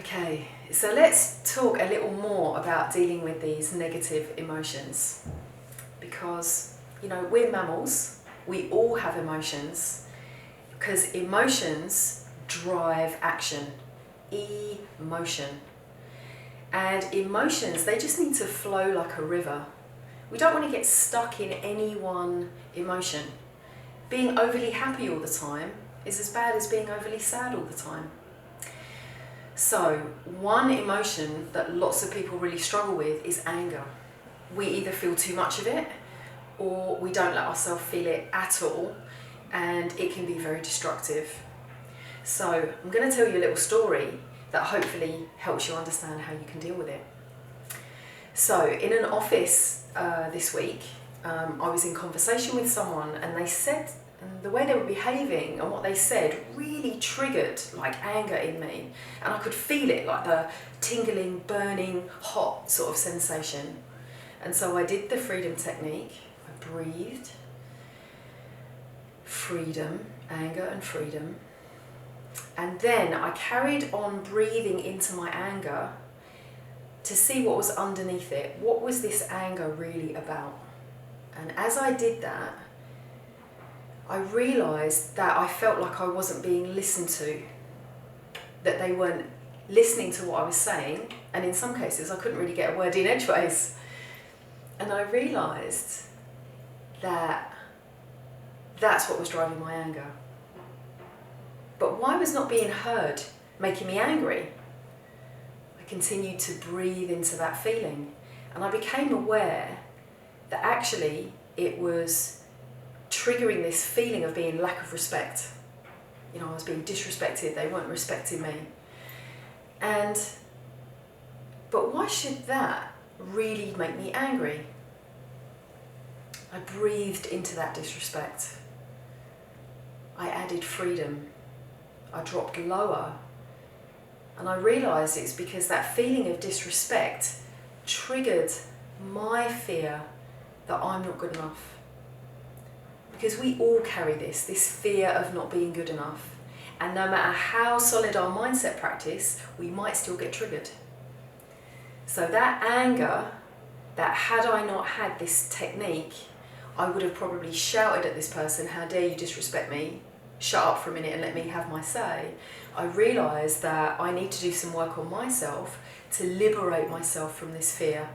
Okay, so let's talk a little more about dealing with these negative emotions, because, you know, we're mammals, we all have emotions, because emotions drive action. Emotion. And emotions, they just need to flow like a river. We don't want to get stuck in any one emotion. Being overly happy all the time is as bad as being overly sad all the time. So, one emotion that lots of people really struggle with is anger. We either feel too much of it, or we don't let ourselves feel it at all, and it can be very destructive. So, I'm going to tell you a little story that hopefully helps you understand how you can deal with it. So, in an office this week, I was in conversation with someone, and they said, and the way they were behaving and what they said really triggered like anger in me, and I could feel it, like the tingling, burning, hot sort of sensation. And so I did the freedom technique. I breathed, freedom, anger and freedom, and then I carried on breathing into my anger to see what was underneath it. What was this anger really about? And as I did that, I realised that I felt like I wasn't being listened to, that they weren't listening to what I was saying, and in some cases I couldn't really get a word in edgeways. And I realised that that's what was driving my anger. But why was not being heard making me angry? I continued to breathe into that feeling, and I became aware that actually it was triggering this feeling of being lack of respect. You know, I was being disrespected, they weren't respecting me. But why should that really make me angry? I breathed into that disrespect. I added freedom. I dropped lower. And I realised it's because that feeling of disrespect triggered my fear that I'm not good enough. Because we all carry this fear of not being good enough. And no matter how solid our mindset practice, we might still get triggered. So that anger, that had I not had this technique, I would have probably shouted at this person, "How dare you disrespect me? Shut up for a minute and let me have my say." I realised that I need to do some work on myself to liberate myself from this fear,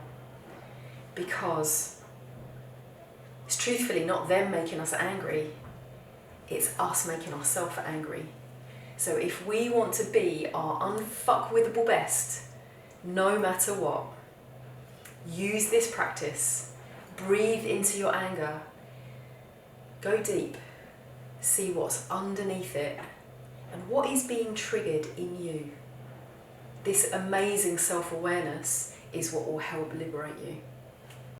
because it's truthfully not them making us angry, it's us making ourselves angry. So if we want to be our unfuckwithable best, no matter what, use this practice. Breathe into your anger. Go deep. See what's underneath it and what is being triggered in you. This amazing self-awareness is what will help liberate you.